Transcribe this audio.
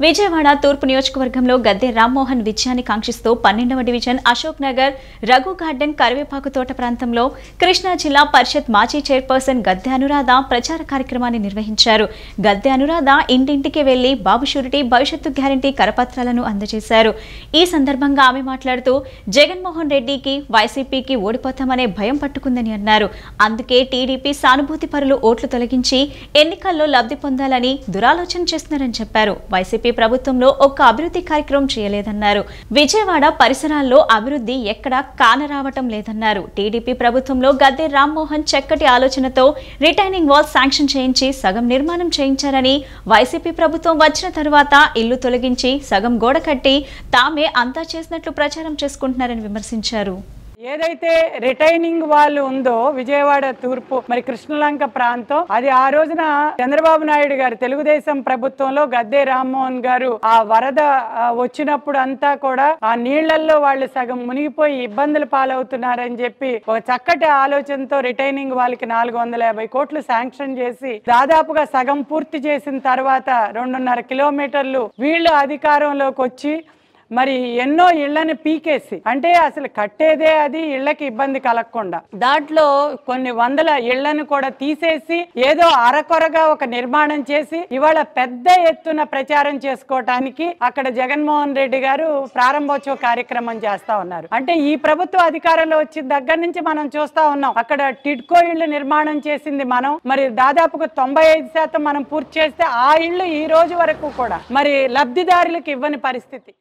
విజయవాడ తూర్పు నియోజకవర్గంలో గద్దె రామ్మోహన్ విజయాన్ని కాంక్షిస్తూ 12వ డివిజన్ అశోక్ నగర్ రఘు గార్డెన్ కరివేపాకు తోట ప్రాంతంలో కృష్ణా జిల్లా పరిషత్ మాజీ చైర్పర్సన్ గద్దె అనురాధ ప్రచార కార్యక్రమాన్ని నిర్వహించారు. గద్దె అనురాధ ఇంటింటికి వెళ్లి బాబు షూరిటీ భవిష్యత్తు గ్యారంటీ కరపత్రాలను అందజేశారు. ఈ సందర్భంగా ఆమె మాట్లాడుతూ జగన్మోహన్ రెడ్డికి వైసీపీకి ఓడిపోతామనే భయం పట్టుకుందని అన్నారు. అందుకే టీడీపీ సానుభూతి పరులు ఓట్లు తొలగించి ఎన్నికల్లో లబ్ధి పొందాలని దురాలోచన చేస్తున్నారని చెప్పారు. వైసీపీ ప్రభుత్వంలో ఒక్క అభివృద్ధి కార్యక్రమం చేయలేదన్నారు. విజయవాడ పరిసరాల్లో అభివృద్ధి ఎక్కడా కానరావటం లేదన్నారు. టీడీపీ ప్రభుత్వంలో గద్దె రామ్మోహన్ చక్కటి ఆలోచనతో రిటైనింగ్ వాల్ శాంక్షన్ చేయించి సగం నిర్మాణం చేయించారని, వైసీపీ ప్రభుత్వం వచ్చిన తర్వాత ఇల్లు తొలగించి సగం గోడ కట్టి తామే అంతా చేసినట్లు ప్రచారం చేసుకుంటున్నారని విమర్శించారు. ఏదైతే రిటైనింగ్ వాల్ ఉందో విజయవాడ తూర్పు మరి కృష్ణలంక ప్రాంతం, అది ఆ రోజున చంద్రబాబు నాయుడు గారు తెలుగుదేశం ప్రభుత్వంలో గద్దె రామ్మోహన్ గారు ఆ వరద వచ్చినప్పుడు అంతా కూడా ఆ నీళ్లలో వాళ్ళు సగం మునిగిపోయి ఇబ్బందులు పాలవుతున్నారని చెప్పి ఒక చక్కటి ఆలోచనతో రిటైనింగ్ వాల్ కి 450 కోట్లు శాంక్షన్ చేసి దాదాపుగా సగం పూర్తి చేసిన తర్వాత 2.5 కిలోమీటర్లు వీళ్ళు అధికారంలోకి వచ్చి మరి ఎన్నో ఇళ్లను పీకేసి, అంటే అసలు కట్టేదే అది ఇళ్లకి ఇబ్బంది కలగకుండా దాంట్లో కొన్ని వందల ఇళ్లను కూడా తీసేసి ఏదో అరకొరగా ఒక నిర్మాణం చేసి ఇవాళ పెద్ద ఎత్తున ప్రచారం చేసుకోవటానికి అక్కడ జగన్మోహన్ రెడ్డి గారు ప్రారంభోత్సవ కార్యక్రమం చేస్తా ఉన్నారు. అంటే ఈ ప్రభుత్వ అధికారంలో వచ్చిన దగ్గర నుంచి మనం చూస్తా ఉన్నాం. అక్కడ టిడ్కో ఇళ్లు నిర్మాణం చేసింది మనం, మరి దాదాపుగా 95% మనం పూర్తి చేస్తే ఆ ఇళ్లు ఈ రోజు వరకు కూడా మరి లబ్ధిదారులకు ఇవ్వని పరిస్థితి.